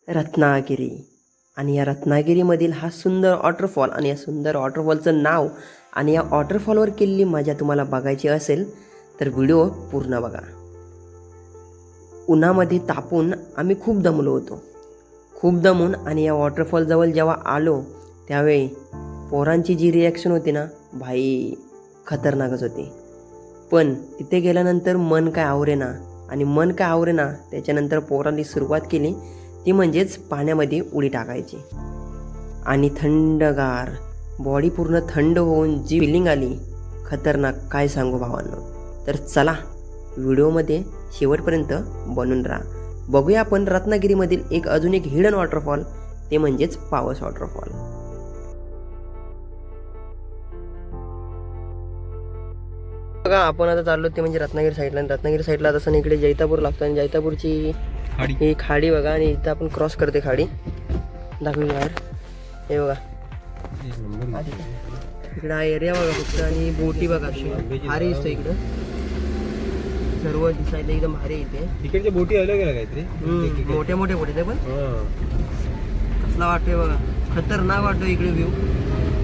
रत्नागिरी. आणि या रत्नागिरीमधील हा सुंदर वॉटरफॉल आणि या सुंदर वॉटरफॉलचं नाव आणि या वॉटरफॉलवर केलेली मजा तुम्हाला बघायची असेल तर व्हिडिओ पूर्ण बघा. उन्हामध्ये तापून आम्ही खूप दमलो होतो. खूप दमून आणि या वॉटरफॉलजवळ जेव्हा आलो त्यावेळी पोरांची जी रिॲक्शन होती ना भाई खतरनाकच होती. पण तिथे गेल्यानंतर मन काय आवरेना आणि मन काय आवरेना त्याच्यानंतर पोरांनी सुरुवात केली ती म्हणजेच पाण्यामध्ये उडी टाकायची. आणि थंडगार बॉडी पूर्ण थंड होऊन जी फिलिंग आली खतरनाक काय सांगू भावांनो. तर चला व्हिडिओमध्ये शेवटपर्यंत बनून राहा. बघूया आपण रत्नागिरीमधील अजून एक हिडन वॉटरफॉल ते म्हणजेच पावस वॉटरफॉल. बघा आपण आता चाललो ते म्हणजे रत्नागिरी साईडला. आणि रत्नागिरी साईडला तसं इकडे जैतापूर लागतो आणि जैतापूरची ही खाडी बघा. आणि इथं आपण क्रॉस करते खाडी दाखवली बाहेर. हे बघा इकडं हा एरिया बघा फक्त. आणि बोटी बघा भारी दिसतो इकडं. सर्व दिसायला एकदम भारी येते. तिकडच्या बोटी अलग आहे काहीतरी मोठ्या मोठ्या बोटी ते पण कसला वाटतोय बघा. खतरनाक वाटतो इकडे व्ह्यू.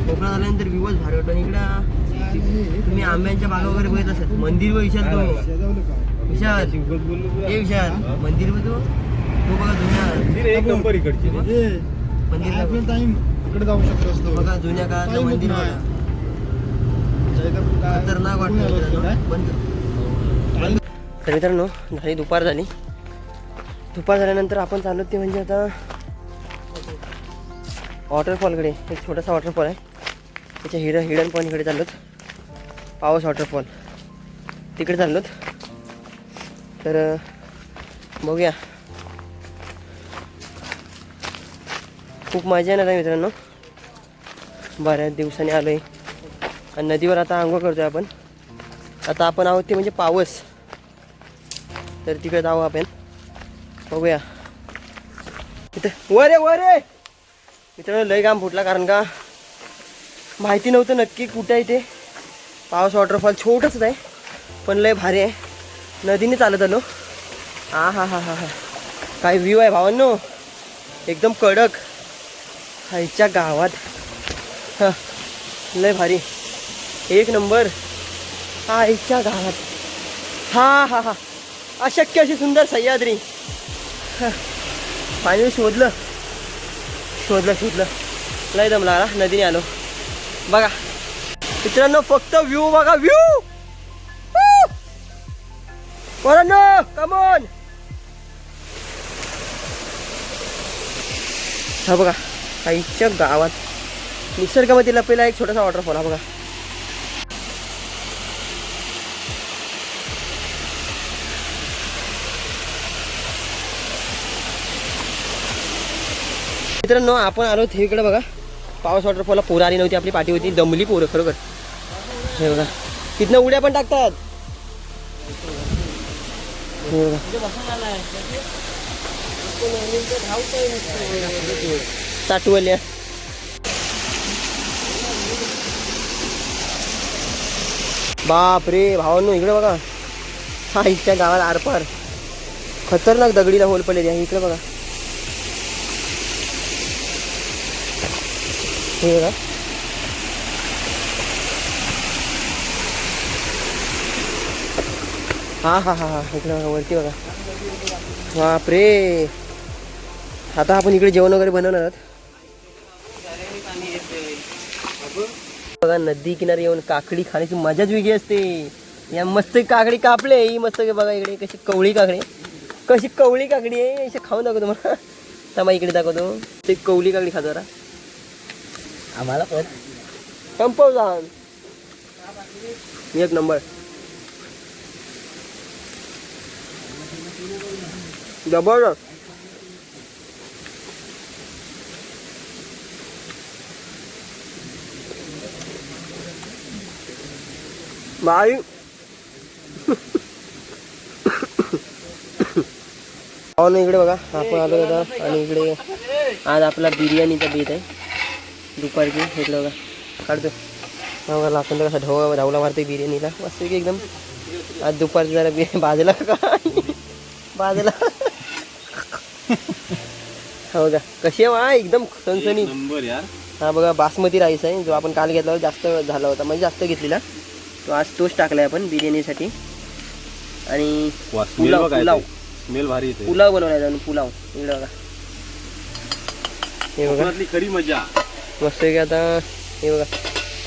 कोकणात आल्यानंतर व्ह्यूच भारी वाटतो. आणि इकडं तुम्ही आंब्यांच्या बागा वगैरे बघत असाल. मंदिर व विशाल तो विशाल हे विशाल मंदिर व तो बघा जुन्या एक नंबर इकडची मंदिर इकडे जाऊ शकतो बघा जुन्या काळातलं मंदिर बघा. खतरनाक वाटतं. तर मित्रांनो झाली दुपार झाली. दुपार झाल्यानंतर आपण चाललो ते म्हणजे आता वॉटरफॉलकडे. एक छोटासा वॉटरफॉल आहे त्याच्या हिडन पॉईंट इकडे चाललोत. पावस वॉटरफॉल तिकडे चाललोत. तर बघूया. खूप मजा येणार आहे मित्रांनो. बऱ्याच दिवसांनी आलो आहे आणि नदीवर आता आंघोळ करतोय आपण. आता आपण आहोत ते म्हणजे पावस. तर तिकडे जाऊ आपण. बघूया तिथं वर मित्रांनो लय घाम फुटला. कारण का माहिती नव्हतं नक्की कुठं आहे ते. पावस वॉटरफॉल छोटंच आहे पण लय भारी आहे. नदीने चालत आलो. हा हा हा हा हा काय व्ह्यू आहे भावांनो एकदम कडक. खायच्या गावात हा लय भारी एक नंबर. आईच्या गावात हा हा हा अशक्य अशी सुंदर सह्याद्री. फायनली शोधलं लय दम लागला. नदीने आलो बघा मित्रांनो. फक्त व्ह्यू बघा व्ह्यू. पोरांनो कम ऑन. हा बघा आईच्या गावात निसर्गामध्ये लपलेला एक छोटासा वॉटरफॉल. हा बघा मित्रांनो आपण आलो इकडे बघा. पावस वॉटरफॉलला पोरं आली नव्हती. आपली पाठी होती. दमली पोरं खरोखर. हे बघा तिथनं उड्या पण टाकतात. हे बघा साठवल्या. बाप रे भावांनो इकडे बघा. हा इथच्या गावात आरपार खतरनाक दगडीला होल पडलेली आहे. इकडे बघा हे बघा. हा हा हा हा इकडे बघा वरती बघा. बापरे आता आपण इकडे जेवण वगैरे बनवणार आहोत. बघा नदी किनारी येऊन काकडी खाण्याची मजाच वेगळी असते. या मस्त काकडी कापले ही मस्त बघा. इकडे कशी कवळी काकडी आहे. अशी खाऊन दाखवतो तुम्हाला. थांबा इकडे दाखवतो. ते कवळी काकडी खातो जरा. आम्हाला पण कंपाऊ जाण एक नंबर जबरदस्त. बाई इकडे बघा आपण आलो आता. आणि इकडे आज आपला बिर्याणीचा बेत आहे दुपारची. इकडे बघा काढतो बघा आपण कसं धावला मारतोय बिर्याणीला मस्त एकदम. आज दुपारची जरा बाजूला का बाजूला हा बघा कशी आहे वा एकदम सणसणीत. नंबर यार. हा बघा बासमती राईस आहे जो आपण काल घेतला होता, जास्त झाला होता म्हणजे जास्त घेतलेला तो आज तोच टाकलाय आपण बिर्याणीसाठी. आणि पुलाव पुलाव स्मेल भारी येते. पुलाव बनवलाय जाऊन पुलाव इकडे बघा. हे बघा खरी मजा. मस्त आहे की. आता हे बघा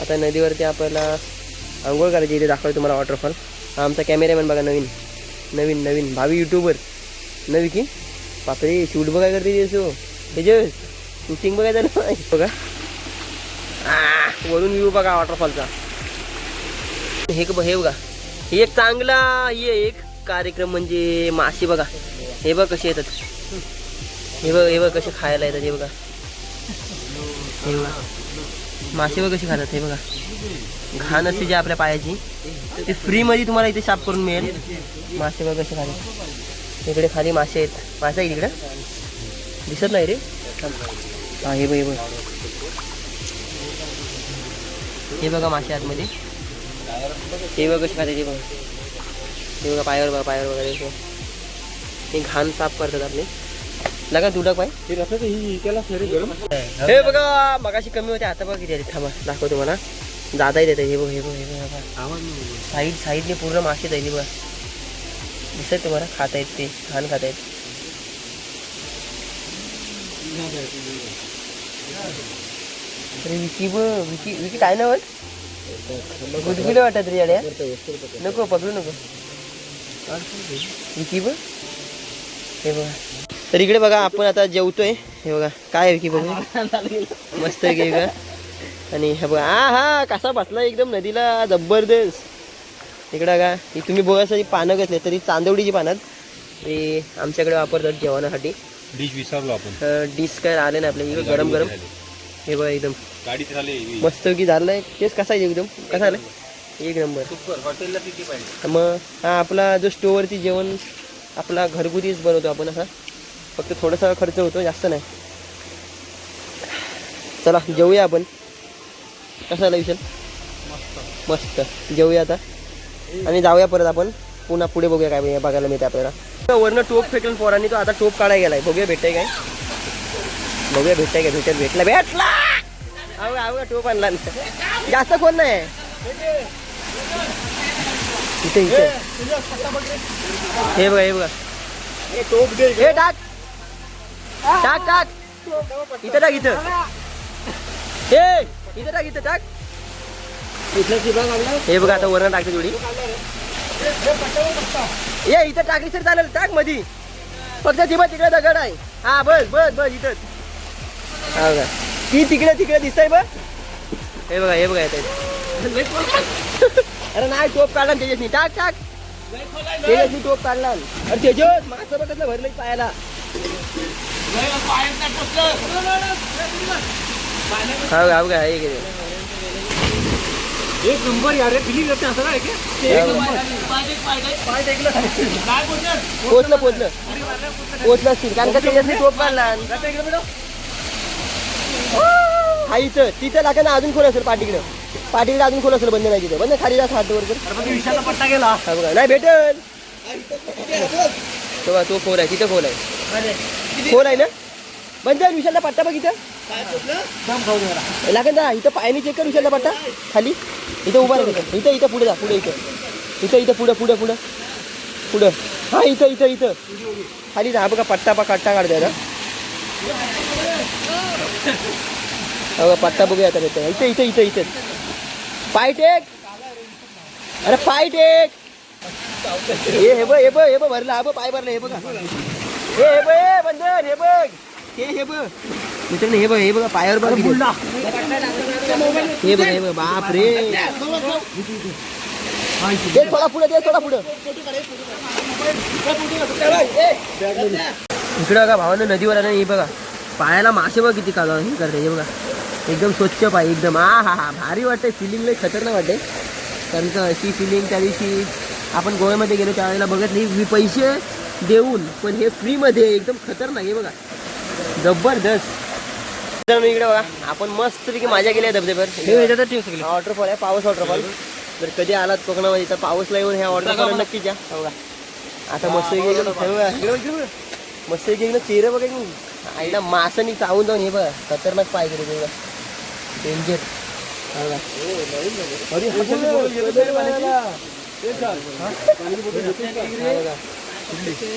आता नदीवरती आपल्याला आंघोळ करायची, इथे दाखवतो तुम्हाला वॉटरफॉल. हा आमचा कॅमेरामॅन बघा नवीन नवीन नवीन भावी यूट्यूबर नवी की बापरे शूट बघाय करते असो त्याचे शूटिंग बघायचं ना बघा. वरून व्ह्यू बघा वॉटरफॉलचा. हे बघा हे एक चांगला हे एक कार्यक्रम म्हणजे मासे बघा. हे बघ कसे येतात, हे बघ कसे खायला येतात. हे बघा हे बघा मासे बघ कसे खातात. हे बघा घाण असते जे आपल्या पायाची ते फ्रीमध्ये तुम्हाला इथे साफ करून मिळेल. मासे बघ कसे खातात. इकडे खाली मासे आहेत. मासे आहे तिकडे दिसत नाही रे. हा हे बघ हे बघा मासे आतमध्ये. हे बघ कसे खाते. ते बघा हे बघा पायावर वगैरे हे घाण साफ करतात आपले. लगा तुडक पाय. हे बघा मगाशी कमी होते आता बघा किती आले. थांबा दाखव तुम्हाला. दादाही देते. हे बघा साईडने पूर्ण मासे जाईल बघा. दिसत तुम्हाला खाता येत ते घाण खाता येत. अरे विकी काय ना गुदगुले वाटत रे याड्या. नको पकडू नको विकी बघ. हे बघा तर इकडे बघा आपण आता जेवतोय. हे बघा काय आहे विकी बघू मस्त आहे की बघा. आणि हे बघा हा कसा बसला एकदम नदीला जबरदस्त. इकडं का तुम्ही बघायसाठी पानं घेतले तरी चांदवडीची पानं ते आमच्याकडे वापरतात जेवणासाठी. डिश विसरलो आपण. डिश काय आले ना आपल्या इकडे गरम गरम. हे बघा एकदम गाडीत झाले मस्त की झालंय. तेच कसा आहे एकदम कसा आलाय एक नंबर. हॉटेलला किती पाहिजे. मग हा आपला जो स्टोअरची जेवण आपला घरगुतीच बनवतो आपण. असा फक्त थोडासा खर्च होतो जास्त नाही. चला जेवूया आपण. कसा आला विशाल. मस्त जेवूया आता आणि जाऊया परत आपण पुन्हा पुढे बघूया काय बघायला मिळते आपल्याला. वरनं टोप फेकून पोरांनी तो आता टोप काढायला गेलाय. बघूया भेटताय काय. बघूया भेटताय काय. भेटला अवघा टोप आणला. जास्त कोण नाही इथे इथे. हे बघा टोप दे. हे टाक इथं टाक इथं. हे इथं टाक इथं टाक. हे बघा आता वरण टाकते थोडी. ये इथं टाकली सर चालेल. टाक मधी फक्त तिकडे दगड आहे. हा बस इथं. हा बघा ती तिकडे दिसतंय बघ. हे बघा येत अरे नाही टोप काढला त्याच्यात टाक त्याच्यात टोप काढला. अरे त्याच्यात मासं बघितलं भरलं पायाला. हा बघा एक नंबर यार फिलिंग येते असं नाही पोचलं असतील कारण का त्याच्यात टोप काढला. हा इथं तिथं लागा ना अजून खोल असेल. पाठीकडे अजून खोल असेल. बंद नाही तिथं बंद खाली जात हात वर विषयाला पट्टा गेला. हा बघा नाही भेटेल. तो खोल आहे तिथं खोल आहे ना. बंद विशालला पट्टा बघ इथं लागेल ना. इथं पायाने चेक कर विशालला पट्टा खाली. इथं उभा राहा. इथं पुढे जा. इथं पुढं हा इथं खाली जा. बघा पट्टा काढतोय ना. बघा पट्टा बघूया आता भेटतो. इथं पाय टेक. अरे पाय टेक. हे बघ भरला. हा बघ पाय भरला. हे बघा हे बघ बंधन. हे बघ मित्रांनो. हे बघा पायावर बघा. हे बघ बाप रे. ते थोडा पुढे इकडे बघा भावानं नदीवर आलं. हे बघा पायाला मासे बघा किती काढा हे करते. हे बघा एकदम स्वच्छ पाय एकदम. हा भारी वाटतंय. फिलिंग लई खतरनाक वाटते. कारण का अशी फिलिंग त्या दिवशी आपण गोव्यामध्ये गेलो त्यावेळेला बघत नाही पैसे देऊन पण हे फ्रीमध्ये एकदम खतरनाक. हे बघा जबरदस्त. इकडे बघा आपण मस्तपैकी मजा केली आहे धबधब्यावर. वॉटरफॉल आहे पावस वॉटरफॉल. जर कधी आलात कोकणामध्ये तर पावसला येऊन ह्या वॉटरफॉल नक्कीच या. बघा आता मस्त मस्त एकदम चेहरा बघा आईला मासानी चावून जाऊन हे बघ खतरनाक पाय गेले ते डेंजर.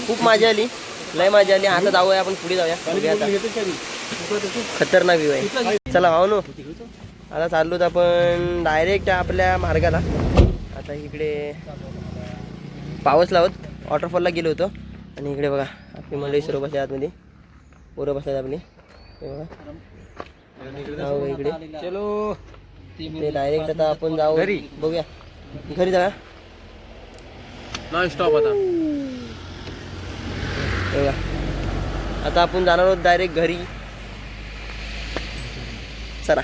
खूप मजा आली, लय मजा आली. आता जाऊया आपण पुढे जाऊया. खतरनाक व्ह्यू आहे. चला भाऊ नो, आता चाललो आपण डायरेक्ट आपल्या मार्गाला. आता इकडे पावस लावत वॉटरफॉलला गेलो होतो आणि इकडे बघा आपली मंडळी सर्व बसल्या आतमध्ये, पोरं बसतात आपली. हे बघा जाऊ इकडे. चलो ते डायरेक्ट आता आपण जाऊ घरी, बघूया घरी जाऊया. नॉन स्टॉप आता. बघा आता आपण जाणार आहोत डायरेक्ट घरी. चला.